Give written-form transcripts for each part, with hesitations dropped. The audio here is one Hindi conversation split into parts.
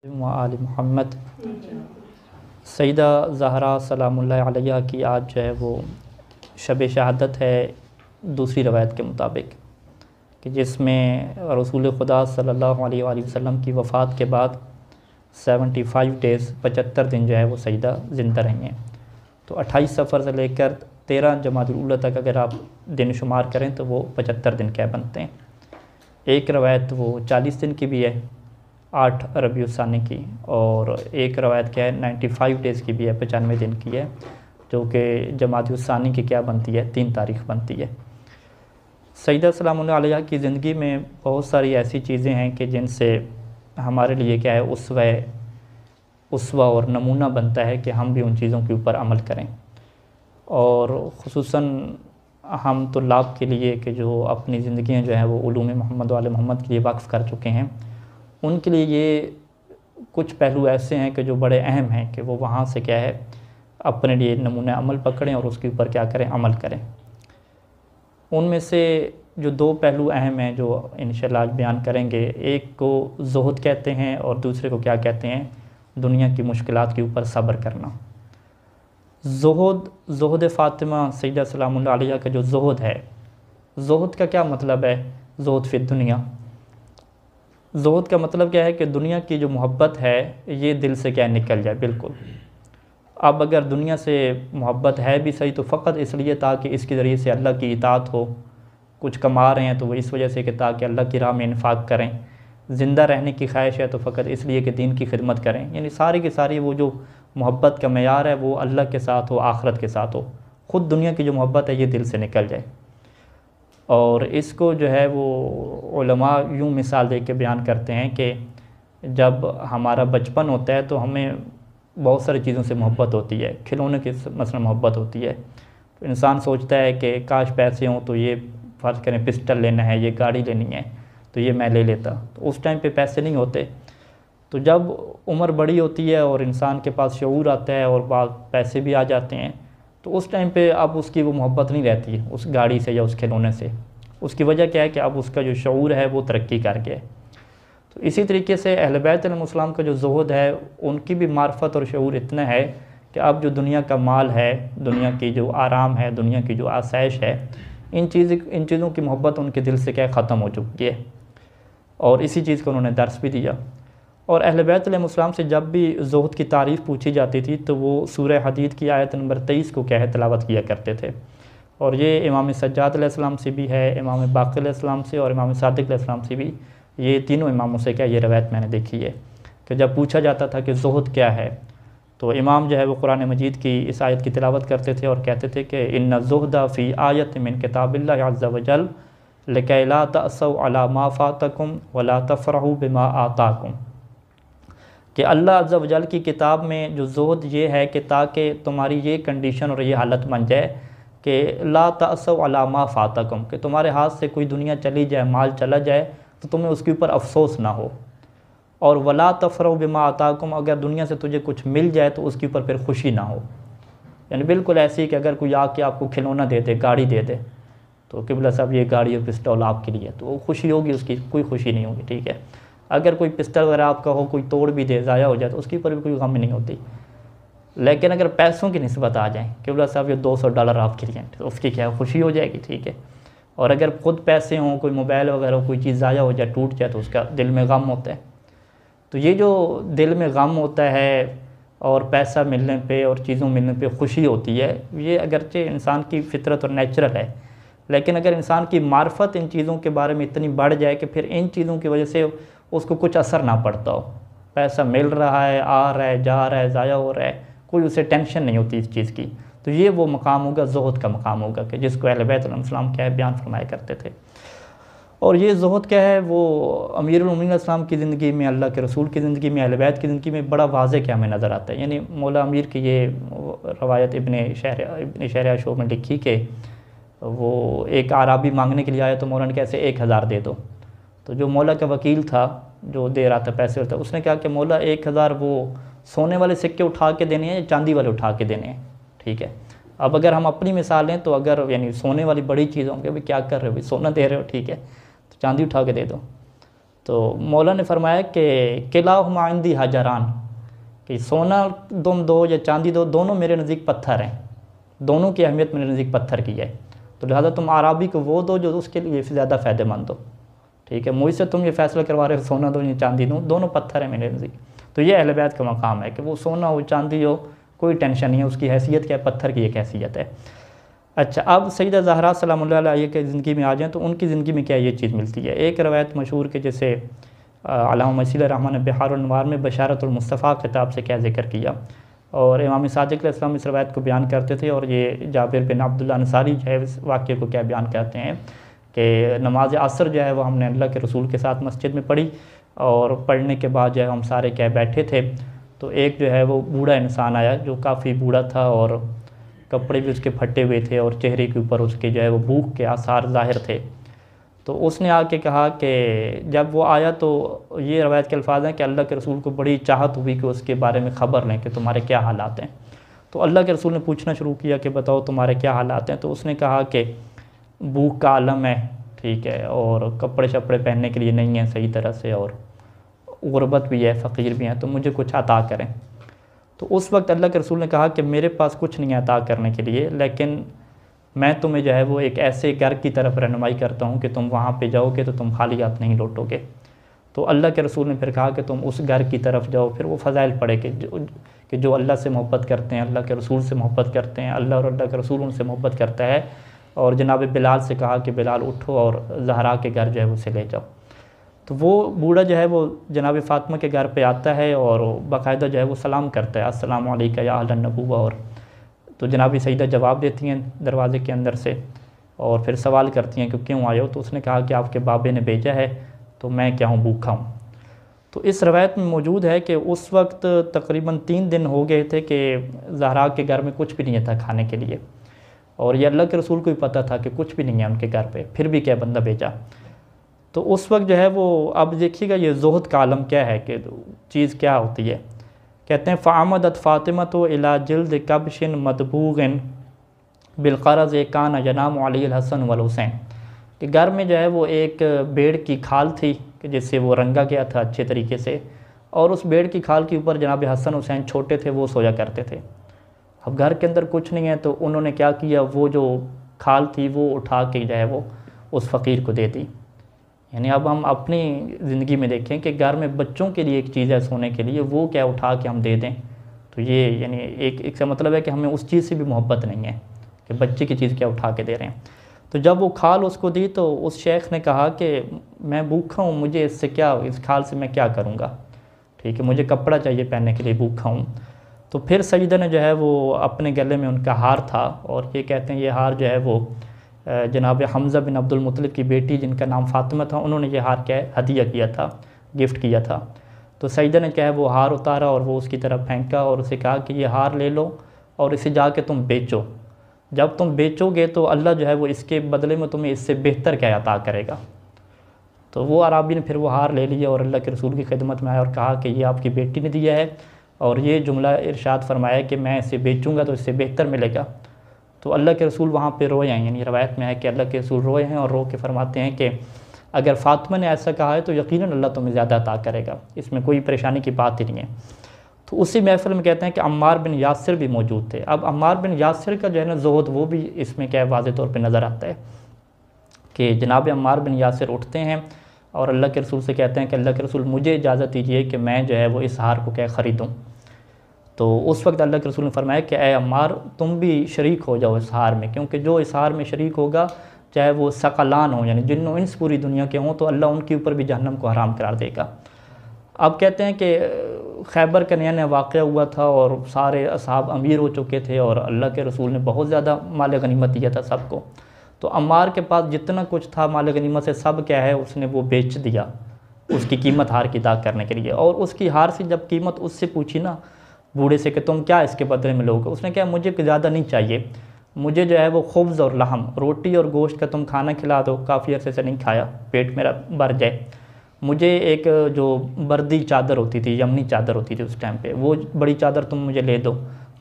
आल मोहम्मद। सईदा ज़हरा सलामुल्लाह अलैहा की आज जो है वो शब शहादत है दूसरी रवायत के मुताबिक, कि जिसमें रसूल खुदा सल्लल्लाहु अलैहि वसल्लम की वफ़ात के बाद 75 डेज़ 75 दिन जो है वो सईदा ज़िंदा रही हैं। तो 28 सफ़र से लेकर 13 जमादुल ऊला तक अगर आप दिन शुमार करें तो वो 75 दिन क्या बनते हैं। एक रवायत वो 40 दिन की भी है 8 रबीउल सानी की, और एक रवायत क्या है 95 डेज़ की भी है 95 दिन की है, जो कि जमादुल सानी की क्या बनती है 3 तारीख़ बनती है। सईदा सलामुल्लाह अलैहा की ज़िंदगी में बहुत सारी ऐसी चीज़ें हैं कि जिनसे हमारे लिए क्या है उसवा और नमूना बनता है कि हम भी उन चीज़ों के ऊपर अमल करें। और ख़ुसूसन हम तुल्लाब के लिए कि जो अपनी ज़िंदगियाँ जो हैं वो उलूम मोहम्मद वाले मोहम्मद के लिए वक्फ़ कर चुके हैं, उनके लिए ये कुछ पहलू ऐसे हैं कि जो बड़े अहम हैं कि वो वहाँ से क्या है अपने लिए नमूना अमल पकड़ें और उसके ऊपर क्या करें, अमल करें। उनमें से जो 2 पहलू अहम हैं जो इंशाअल्लाह आज बयान करेंगे, एक को ज़ुहद कहते हैं और दूसरे को क्या कहते हैं, दुनिया की मुश्किलात के ऊपर सब्र करना। ज़ुहद फ़ातिमा सईदा सलामुल्लाह अलैहा का जो ज़ुहद है, ज़ुहद का क्या मतलब है, ज़ुहद फ़ी दुनिया। ज़ुहद का मतलब क्या है कि दुनिया की जो मोहब्बत है ये दिल से क्या निकल जाए बिल्कुल। अब अगर दुनिया से मोहब्बत है भी सही तो फ़कत इसलिए ताकि इसके ज़रिए से अल्लाह की इताअत हो, कुछ कमा रहे हैं तो वो इस वजह से कि ताकि अल्लाह की राह में इन्फ़ाक़ करें, ज़िंदा रहने की ख्वाहिश है तो फ़कत इसलिए कि दीन की खिदमत करें। यानी सारी की सारी वो जो मोहब्बत का मेयार है वो अल्लाह के साथ हो, आखिरत के साथ हो। ख़ुद दुनिया की जो मोहब्बत है ये दिल से निकल जाए। और इसको जो है वो उलमा यूँ मिसाल दे के बयान करते हैं कि जब हमारा बचपन होता है तो हमें बहुत सारी चीज़ों से मोहब्बत होती है, खिलौने की मसलन मोहब्बत होती है। तो इंसान सोचता है कि काश पैसे हों तो ये फ़र्ज़ करें पिस्टल लेना है, ये गाड़ी लेनी है तो ये मैं ले लेता। तो उस टाइम पे पैसे नहीं होते। तो जब उम्र बड़ी होती है और इंसान के पास शऊर आता है और बाद पैसे भी आ जाते हैं तो उस टाइम पे अब उसकी वो मोहब्बत नहीं रहती है उस गाड़ी से या उस खिलौने से। उसकी वजह क्या है कि अब उसका जो शऊर है वो तरक्की कर गया है। तो इसी तरीके से अहले बैत अलैहिमुस्सलाम का जो ज़ुहद है उनकी भी मार्फत और शऊर इतना है कि अब जो दुनिया का माल है, दुनिया की जो आराम है, दुनिया की जो आसाइश है, इन चीज़ों की मोहब्बत उनके दिल से क्या ख़त्म हो चुकी है। और इसी चीज़ को उन्होंने दर्स भी दिया। और अहले बैत अलैहिमुस्सलाम से जब भी ज़ुहद की तारीफ़ पूछी जाती थी तो वो सूरह हदीद की आयत नंबर 23 को क्या है तिलावत किया करते थे। और ये इमाम सज्जाद अलैहिस्सलाम से भी है, इमाम बाक़िर अलैहिस्सलाम से और इमाम सादिक़ अलैहिस्सलाम से भी, ये तीनों इमामों से क्या ये रवायत मैंने देखी है कि जब पूछा जाता था कि ज़ुहद क्या है तो इमाम जो है वो कुरान मजीद की इस आयत की तिलावत करते थे और कहते थे कि इन्ना ज़ुहदा फ़ी आयत मिन किताबिल्लाहि अज़्ज़ा वजल लिकै ला तअसौ अला मा फ़ातकुम वला तफ़रहू बिमा आताकुम, कि अल्लाह अज़्ज़ा वजल की किताब में जो ज़ुहद ये है कि ताकि तुम्हारी ये कंडीशन और ये हालत बन जाए कि ला तअसौ अला मा फ़ातकुम, कि तुम्हारे हाथ से कोई दुनिया चली जाए, माल चला जाए तो तुम्हें उसके ऊपर अफसोस ना हो। और वला तफ़रहू बिमा आताकुम, अगर दुनिया से तुझे कुछ मिल जाए तो उसके ऊपर फिर खुशी ना हो। यानी बिल्कुल ऐसे ही कि अगर कोई आके आपको खिलौना दे दे, गाड़ी दे दे, तो किबला साहब ये गाड़ी और पिस्तौल आपके लिए, तो वो खुशी होगी, उसकी कोई खुशी नहीं होगी। ठीक है, अगर कोई पिस्टल वगैरह आपका हो, कोई तोड़ भी दे, ज़ाया हो जाए तो उसके ऊपर भी कोई गम नहीं होती। लेकिन अगर पैसों की निस्बत आ जाए किबला साहब ये $200 आपके लिए, तो उसकी क्या खुशी हो जाएगी। ठीक है, और अगर ख़ुद पैसे हों, कोई मोबाइल वगैरह कोई चीज़ ज़ाया हो जाए, टूट जाए, तो उसका दिल में गम होता है। तो ये जो दिल में गम होता है और पैसा मिलने पे और चीज़ों मिलने पे खुशी होती है, ये अगरचे इंसान की फ़ितरत और नेचुरल है। लेकिन अगर इंसान की मार्फत इन चीज़ों के बारे में इतनी बढ़ जाए कि फिर इन चीज़ों की वजह से उसको कुछ असर ना पड़ता हो, पैसा मिल रहा है, आ रहा है, जा रहा है, ज़ाया हो रहा है, कोई उसे टेंशन नहीं होती इस चीज़ की, तो ये वो मकाम होगा, ज़ुहद का मकाम होगा कि जिसको अहले बैत अलैहिस्सलाम क्या है बयान फरमाया करते थे। और ये ज़ुहद क्या है वो अमीरुल मोमिनीन अलैहिस्सलाम की ज़िंदगी में, अल्लाह के रसूल की ज़िंदगी में, अहले बैत की ज़िंदगी में बड़ा वाज़े क्या हमें नज़र आता है। यानी मौला अमीर की ये रवायत इब्न शहर शो में लिखी कि वो एक आराबी मांगने के लिए आया तो मौला ने कैसे 1000 दे दो। तो जो मौला का वकील था जो दे रहा था पैसे होता, उसने कहा कि मौला 1000 वो सोने वाले सिक्के उठा के देने हैं या चांदी वाले उठा के देने हैं। ठीक है, अब अगर हम अपनी मिसाल लें तो अगर यानी सोने वाली बड़ी चीज़ होंगे, भाई क्या कर रहे हो, भाई सोना दे रहे हो, ठीक है, तो चांदी उठा के दे दो। तो मौला ने फरमाया कि किलाहुमा इंदी हजरान, कि सोना तुम दो या चांदी दो, दोनों मेरे नज़दीक पत्थर हैं, दोनों की अहमियत मेरे नज़दीक पत्थर की है। तो लिहाजा तुम आराबी को वो दो जो उसके लिए ज़्यादा फ़ायदेमंद हो। ठीक है, मुझसे तुम ये फ़ैसला करवा रहे हो सोना दो या चांदी दो, दोनों पत्थर हैं मेरे नज़दीक। तो ये अहले बैत का मकाम है कि वो सोना हो चांदी हो कोई टेंशन नहीं है, उसकी हैसियत क्या है, पत्थर की एक हैसियत है। अच्छा, अब सैयदा ज़हरा सलामुल्लाह अलैहा की ज़िंदगी में आ जाएँ तो उनकी ज़िंदगी में क्या ये चीज़ मिलती है। एक रवायत मशहूर के जैसे अल्लामा मसीह रहमान ने बिहारुल अनवार में बशारतुल मुस्तफ़ा किताब से क्या ज़िक्र किया, और इमाम सादिक़ अलैहिस्सलाम इस रवायत को बयान करते थे, और ये जाबिर बिन अब्दुल्ला अंसारी जो है इस वाक़े को क्या बयान करते हैं कि नमाज असर जो है वो हमने अल्लाह के रसूल के साथ मस्जिद में पढ़ी, और पढ़ने के बाद जो है हम सारे क्या बैठे थे, तो एक जो है वो बूढ़ा इंसान आया जो काफ़ी बूढ़ा था और कपड़े भी उसके फटे हुए थे और चेहरे के ऊपर उसके जो है वो भूख के आसार ज़ाहिर थे। तो उसने आके कहा कि जब वो आया तो ये रवायत के अल्फाज हैं कि अल्लाह के रसूल को बड़ी चाहत हुई कि उसके बारे में ख़बर लें कि तुम्हारे क्या हालात हैं। तो अल्लाह के रसूल ने पूछना शुरू किया कि बताओ तुम्हारे क्या हालात हैं। तो उसने कहा कि भूख का आलम है, ठीक है, और कपड़े शपड़े पहनने के लिए नहीं हैं सही तरह से, और गुरबत भी है, फ़कीर भी हैं, तो मुझे कुछ अता करें। तो उस वक्त अल्लाह के रसूल ने कहा कि मेरे पास कुछ नहीं है अता करने के लिए, लेकिन मैं तुम्हें जो है वो एक ऐसे घर की तरफ रहनुमाई करता हूँ कि तुम वहाँ पे जाओगे तो तुम खाली हाथ नहीं लौटोगे। तो अल्लाह के रसूल ने फिर कहा कि तुम उस घर की तरफ जाओ। फिर वो फ़ज़ाइल पढ़े कि जो अल्लाह से मोहब्बत करते हैं, अल्लाह के रसूल से मोहब्बत करते हैं, अल्लाह और अल्लाह के रसूल उनसे मोहब्बत करता है। और जनाब बिलाल से कहा कि बिलाल उठो और ज़हरा के घर जो है उसे ले जाओ। तो वो बूढ़ा जो है वो जनाब फ़ातिमा के घर पे आता है और बाकायदा जो है वो सलाम करता है, अस्सलामु अलैका या अहलन नबुव्वा। और तो जनाब सईदा जवाब देती हैं दरवाज़े के अंदर से, और फिर सवाल करती हैं कि क्यों आए हो। तो उसने कहा कि आपके बाबे ने भेजा है, तो मैं क्या हूँ, भूखा हूँ। तो इस रवायत में मौजूद है कि उस वक्त तकरीबन 3 दिन हो गए थे कि ज़हरा के घर में कुछ भी नहीं था खाने के लिए, और ये अल्लाह के रसूल को भी पता था कि कुछ भी नहीं है उनके घर पे, फिर भी क्या बंदा भेजा। तो उस वक्त जो है वो, अब देखिएगा ये ज़ुहद का आलम क्या है कि चीज़ क्या होती है। कहते हैं फ़ामदत फ़ातिमा तो इला जिल्द कबशिन मदबूगिन बिलक़रज़ कान जनाम अली हसन वल हुसैन, कि घर में जो है वो एक भेड़ की खाल थी कि जिससे वो रंगा गया था अच्छे तरीके से, और उस भेड़ की खाल के ऊपर जनाब हसन हुसैन छोटे थे वो सोया करते थे। अब घर के अंदर कुछ नहीं है तो उन्होंने क्या किया, वो जो खाल थी वो उठा के जो है वो उस फ़कीर को दे दी। यानी अब हम अपनी ज़िंदगी में देखें कि घर में बच्चों के लिए एक चीज़ है सोने के लिए, वो क्या उठा के हम दे दें, तो ये यानी एक से मतलब है कि हमें उस चीज़ से भी मोहब्बत नहीं है कि बच्चे की चीज़ क्या उठा के दे रहे हैं। तो जब वो खाल उसको दी तो उस शेख ने कहा कि मैं भूखा हूँ, मुझे इससे क्या, इस खाल से मैं क्या करूँगा, ठीक है, मुझे कपड़ा चाहिए पहनने के लिए, भूखा हूँ। तो फिर सईदा ने जो है वो अपने गले में उनका हार था, और ये कहते हैं ये हार जो है वो जनाब हमज़ा बिन अब्दुल मुत्तलिब की बेटी जिनका नाम फ़ातिमा था, उन्होंने ये हार क्या है हदिया किया था, गिफ्ट किया था। तो सईदा ने क्या है वो हार उतारा और वो उसकी तरफ फेंका और उसे कहा कि ये हार ले लो और इसे जाके तुम बेचो, जब तुम बेचोगे तो अल्लाह जो है वो इसके बदले में तुम्हें इससे बेहतर क्या अता करेगा। तो वो अराबी ने फिर वो हार ले लिया और अल्लाह के रसूल की खिदमत में आया और कहा कि ये आपकी बेटी ने दिया है, और ये जुमला इरशाद फरमाया कि मैं इसे बेचूंगा तो इससे बेहतर मिलेगा। तो अल्लाह के रसूल वहाँ पे रोए हैं, यानी रवायत में है कि अल्लाह के रसूल रोए हैं और रो के फरमाते हैं कि अगर फ़ातिमा ने ऐसा कहा है तो यकीनन अल्लाह तुम्हें ज़्यादा अता करेगा, इसमें कोई परेशानी की बात ही नहीं है। तो उसी महफ़िल में कहते हैं कि अम्मार बिन यासिर भी मौजूद थे। अब अम्मार बिन यासिर का जो है ना ज़ुहद वो भी इसमें क्या है वाज़ेह तौर पर नज़र आता है कि जनाब अम्मार बिन यासिर उठते हैं और अल्लाह के रसूल से कहते हैं कि अल्लाह के रसूल मुझे इजाज़त दीजिए कि मैं जो है वो इस हार को क्या ख़रीदूँ। तो उस वक्त अल्लाह के रसूल ने फरमाया कि ए अम्मार तुम भी शरीक हो जाओ इस हार में, क्योंकि जो इस हार में शरीक होगा चाहे वो सकलान हो यानी जिन्नो इंस पूरी दुनिया के हों तो अल्लाह उनके ऊपर भी जहन्नम को हराम करार देगा। अब कहते हैं कि खैबर का नया नया वाक़या हुआ था और सारे असहाब अमीर हो चुके थे और अल्लाह के रसूल ने बहुत ज़्यादा माल गनीमत दिया था सबको। तो अम्मार के पास जितना कुछ था माल गनीमत से सब क्या है उसने वो बेच दिया उसकी कीमत हार की अदा करने के लिए। और उसकी हार से जब कीमत उससे पूछी ना बूढ़े से कि तुम क्या इसके बदले में लोगे, उसने कहा मुझे ज़्यादा नहीं चाहिए, मुझे जो है वो खुब्ज़ और लहम रोटी और गोश्त का तुम खाना खिला दो, काफ़ी अरसे से नहीं खाया, पेट मेरा भर जाए। मुझे एक जो बर्दी चादर होती थी, यमनी चादर होती थी उस टाइम पे, वो बड़ी चादर तुम मुझे ले दो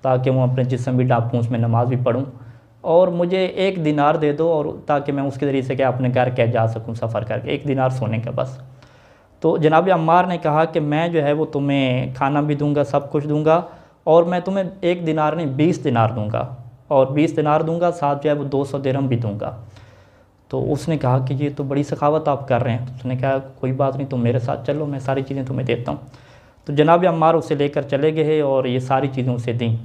ताकि मैं अपने जिस्म भी ढाँपूँ, उसमें नमाज भी पढ़ूँ, और मुझे 1 दिनार दे दो और ताकि मैं उसके ज़रिए से क्या अपने घर क्या जा सकूँ सफ़र करके, 1 दिनार सोने का बस। तो जनाब अम्मार ने कहा कि मैं जो है वो तुम्हें खाना भी दूंगा, सब कुछ दूंगा, और मैं तुम्हें 1 दिनार नहीं 20 दिनार दूंगा, और 20 दिनार दूंगा, साथ जो है वो 200 दिरहम भी दूंगा। तो उसने कहा कि ये तो बड़ी सखावत आप कर रहे हैं। तो उसने कहा कोई बात नहीं, तुम मेरे साथ चलो, मैं सारी चीज़ें तुम्हें देता हूँ। तो जनाब अम्मार उसे लेकर चले गए और ये सारी चीज़ें उसे दी।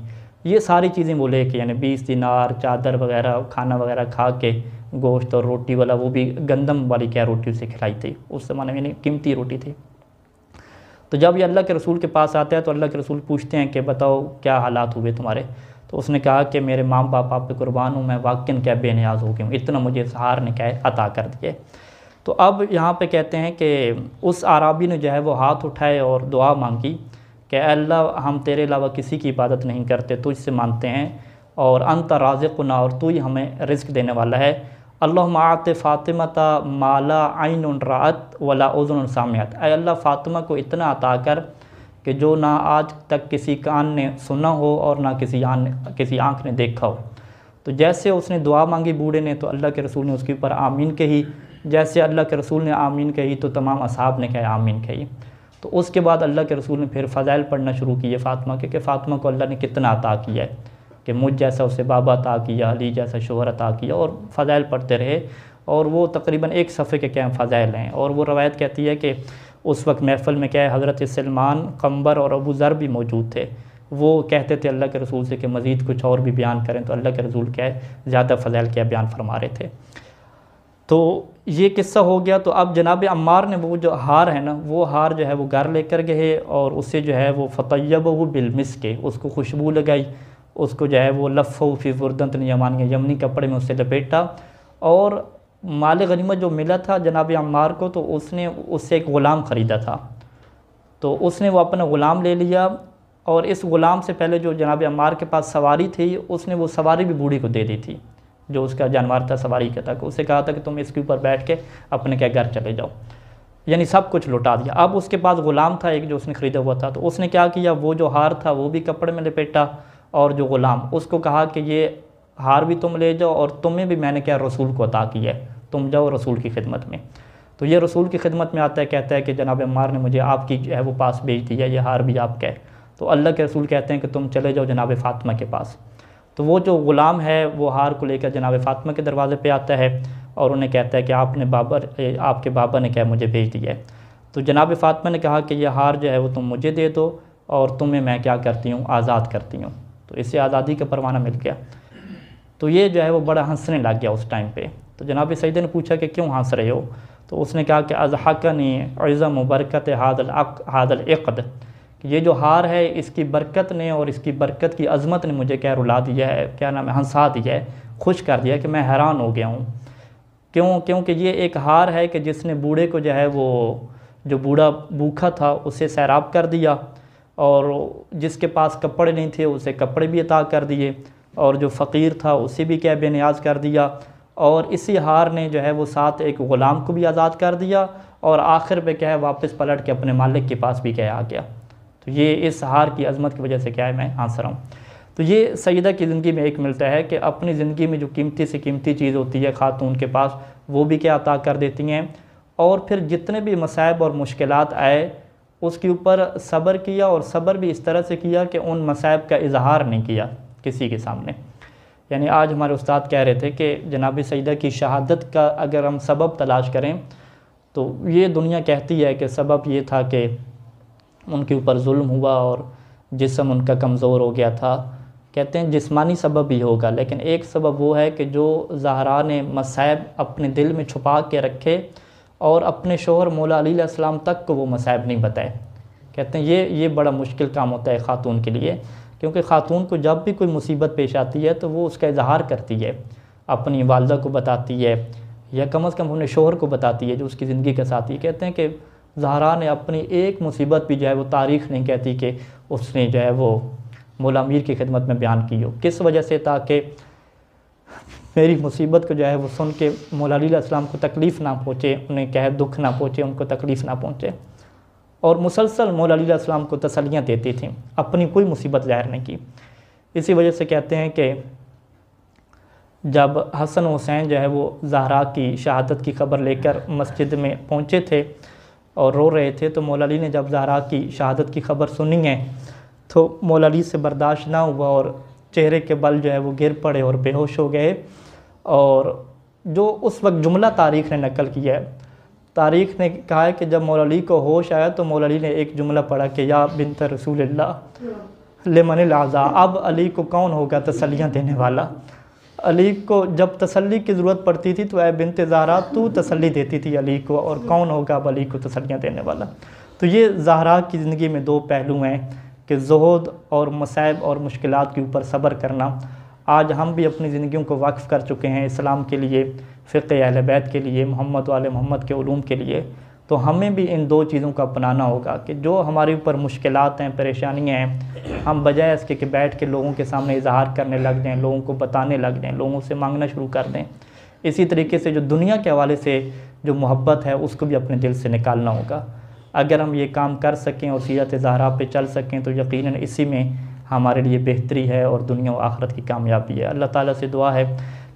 ये सारी चीज़ें वो लेके, यानी 20 दिनार, चादर वगैरह, खाना वगैरह खा के, गोश्त और रोटी वाला, वो भी गंदम वाली क्या रोटी उसे खिलाई थी, उस ज़माने में यानी कीमती रोटी थी। तो जब ये अल्लाह के रसूल के पास आता है तो अल्लाह के रसूल पूछते हैं कि बताओ क्या हालात हुए तुम्हारे। तो उसने कहा कि मेरे माँ बाप आप पे कुर्बान हूँ, मैं वाकई क्या बेनियाज हो गया हूँ, इतना मुझे सहार ने क्या अता कर दिए। तो अब यहाँ पे कहते हैं कि उस आराबी ने जो है वो हाथ उठाए और दुआ मांगी कि अल्लाह हम तेरे अलावा किसी की इबादत नहीं करते, तुझसे मानते हैं, और अंत राज़िक़ुना, और तू ही हमें रिज़्क़ देने वाला है। अल्लाहुम्मा आति फ़ातिमता माला आइनुन राअत वला उज़ुनुन सामिअत, ऐ अल्लाह फ़ातिमा को इतना अता कर कि जो ना आज तक किसी कान ने सुना हो और ना किसी आँख ने देखा हो। तो जैसे उसने दुआ मांगी बूढ़े ने, तो अल्लाह के रसूल ने उसके ऊपर आमीन कही। जैसे अल्लाह के रसूल ने आमीन कही तो तमाम असहाब ने कहा आमीन कही। तो उसके बाद अल्लाह के रसूल ने फिर फ़ज़ाइल पढ़ना शुरू किए फ़ातिमा के, कि फ़ातिमा को अल्लाह ने कितना अता किया है, कि मुझ जैसा उसे बाबा अता किया, अली जैसा शोहर अता किया, और फ़ज़ाइल पढ़ते रहे। और वो तकरीबन 1 सफ़े के क्या फ़ज़ाइल हैं। और वो रवायत कहती है कि उस वक्त महफ़िल में क्या है, हज़रत सलमान, क़ंबर और अबू ज़र भी मौजूद थे। वो कहते थे अल्लाह के रसूल से कि मज़ीद कुछ और भी बयान करें, तो अल्लाह के रसूल क्या है ज़्यादा फ़ज़ाइल क्या बयान फरमा रहे थे। तो ये किस्सा हो गया। तो अब जनाब अम्मार ने वो जो हार है ना, वो हार जो है वो घर लेकर गए और उससे जो है वो फ़तय्यबहु बिलमिस्क, उसको खुशबू लगाई, उसको जो है वो लफ़्फ़हु फ़ी ज़ुर्दतिन यमानिया, यमनी कपड़े में उसे लपेटा। और माल गनीमत जो मिला था जनाब अम्मार को, तो उसने उससे एक ग़ुलाम ख़रीदा था, तो उसने वो अपना ग़ुलाम ले लिया। और इस ग़ुलाम से पहले जो जनाब अम्मार के पास सवारी थी, उसने वो सवारी भी बूढ़ी को दे दी थी, जो उसका जानवर था सवारी का था। उसे कहा था कि तुम इसके ऊपर बैठ के अपने क्या घर चले जाओ, यानी सब कुछ लौटा दिया। अब उसके पास ग़ुलाम था एक जो उसने ख़रीदा हुआ था, तो उसने क्या किया, वो जो हार था वो भी कपड़े में लपेटा, और जो ग़ुलाम उसको कहा कि ये हार भी तुम ले जाओ, और तुम्हें भी मैंने क्या रसूल को अता किया है, तुम जाओ रसूल की खिदमत में। तो ये रसूल की खिदमत में आता है, कहता है कि जनाब अम्मार ने मुझे आपकी जो है वो पास भेज दिया, ये हार भी आपका है। तो अल्लाह के रसूल कहते हैं कि तुम चले जाओ जनाब फ़ातिमा के पास। तो वो जो ग़ुलाम है वो हार को लेकर जनाब फ़ातिमा के दरवाज़े पे आता है और उन्हें कहता है कि आपके बाबा ने क्या मुझे भेज दिया है। तो जनाब फ़ातिमा ने कहा कि यह हार जो है वो तुम मुझे दे दो, और तुम्हें मैं क्या करती हूँ, आज़ाद करती हूँ। तो इससे आज़ादी का परवाना मिल गया। तो ये जो है वो बड़ा हंसने लग गया उस टाइम पे। तो जनाब सईदा ने पूछा कि क्यों हंस रहे हो। तो उसने कहा कि अज़हकनी इज़्ज़म बरकत हादल इक़द, कि ये जो हार है इसकी बरकत ने और इसकी बरकत की अज़मत ने मुझे क्या रुला दिया है, क्या नाम है, हंसा दिया है, खुश कर दिया है, कि मैं हैरान हो गया हूँ। क्योंकि ये एक हार है कि जिसने बूढ़े को जो है वो, जो बूढ़ा भूखा था उसे सैराब कर दिया, और जिसके पास कपड़े नहीं थे उसे कपड़े भी अता कर दिए, और जो फ़कीर था उसे भी क्या बेनियाज कर दिया। और इसी हार ने जो है वो साथ एक ग़ुलाम को भी आज़ाद कर दिया, और आखिर पे क्या है वापस पलट के अपने मालिक के पास भी क्या आ गया। तो ये इस हार की अज़मत की वजह से क्या है मैं हंस रहा हूँ। तो ये सईदा की ज़िंदगी में एक मिलता है कि अपनी ज़िंदगी में जो कीमती से कीमती चीज़ होती है खातून के पास, वो भी क्या अता कर देती हैं। और फिर जितने भी मसाइब और मुश्किलात आए उसके ऊपर सब्र किया, और सब्र भी इस तरह से किया कि उन मसाइब का इजहार नहीं किया किसी के सामने। यानी आज हमारे उस्ताद कह रहे थे कि जनाब सईदा की शहादत का अगर हम सबब तलाश करें तो ये दुनिया कहती है कि सबब ये था कि उनके ऊपर जुल्म हुआ और जिस्म उनका कमज़ोर हो गया था। कहते हैं जिस्मानी सबब भी होगा, लेकिन एक सबब वो है कि जो ज़हरा ने मसाइब अपने दिल में छुपा के रखे और अपने शोहर मौला अली अलैहिस्सलाम तक को वो मसाइब नहीं बताए। कहते हैं ये बड़ा मुश्किल काम होता है ख़ातून के लिए, क्योंकि ख़ातून को जब भी कोई मुसीबत पेश आती है तो वो उसका इजहार करती है, अपनी वालदा को बताती है, या कम अज़ कम अपने शोहर को बताती है जो उसकी ज़िंदगी का साथी। कहते हैं कि ज़हरा ने अपनी एक मुसीबत भी जो है वो तारीख़ नहीं कहती कि उसने जो है वो मौला अमीर की खिदमत में बयान की हो। किस वजह से? ताकि मेरी मुसीबत को जो है वो सुन के मौला अली अलैहिस्सलाम को तकलीफ़ ना पहुँचे, उन्हें क्या है दुख ना पहुँचे, उनको तकलीफ़ ना पहुँचे। और मुसलसल मौला अली अलैहिस्सलाम को तसल्लियाँ देती थी, अपनी कोई मुसीबत ज़ाहिर नहीं की। इसी वजह से कहते हैं कि जब हसन हुसैन जो है वो ज़हरा की शहादत की ख़बर लेकर मस्जिद में पहुँचे थे, और रो रहे थे। तो मौला अली ने जब ज़हरा की शहादत की ख़बर सुनी है तो मौला अली से बर्दाश्त ना हुआ और चेहरे के बल जो है वो गिर पड़े और बेहोश हो गए। और जो उस वक्त जुमला तारीख़ ने नकल किया है, तारीख़ ने कहा है कि जब मौला अली को होश आया तो मौला अली ने एक जुमला पढ़ा कि या बिन्त रसूलिल्लाह लिमनिल आज़ा, अब अली को कौन होगा तसल्लियाँ देने वाला। अली को जब तसल्ली की ज़रूरत पड़ती थी तो ऐ बिन्त ज़हरा तू तसल्ली देती थी अली को, और कौन होगा अब अली को तसल्लियाँ देने वाला। तो ये ज़हरा की ज़िंदगी में दो पहलू हैं कि ज़ुहद और मसाइब और मुश्किलात के ऊपर सब्र करना। आज हम भी अपनी ज़िंदगियों को वक्फ़ कर चुके हैं इस्लाम के लिए, फ़िक़्ह अहले बैत के लिए, मोहम्मद वाले मोहम्मद के उलूम के लिए। तो हमें भी इन दो चीज़ों को अपनाना होगा कि जो हमारे ऊपर मुश्किलात हैं, परेशानियाँ हैं, हम बजाय इसके कि बैठ के लोगों के सामने इजहार करने लग जाएँ, लोगों को बताने लग जाएँ, लोगों से मांगना शुरू कर दें। इसी तरीके से जो दुनिया के हवाले से जो मोहब्बत है उसको भी अपने दिल से निकालना होगा। अगर हम ये काम कर सकें और सीरत ज़हरा पे चल सकें तो यकीनन इसी में हमारे लिए बेहतरी है और दुनिया और आखिरत की कामयाबी है। अल्लाह ताला से दुआ है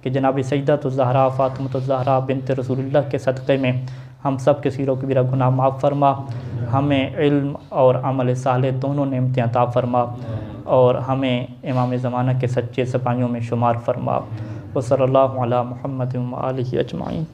कि जनाब सैयदतुज़ ज़हरा फ़ातिमतुज़ ज़हरा बिन्त रसूलुल्लाह के सदक़े में हम सब के सीरो कबीरा गुनाह माफ़ फरमा, हमें इल्म और अमल साले दोनों नेमतें अता फरमा, और हमें इमाम ज़माना के सच्चे सिपाहियों में शुमार फरमा। व सल्लल्लाहु अला मुहम्मद व आलिहि अजमाइन।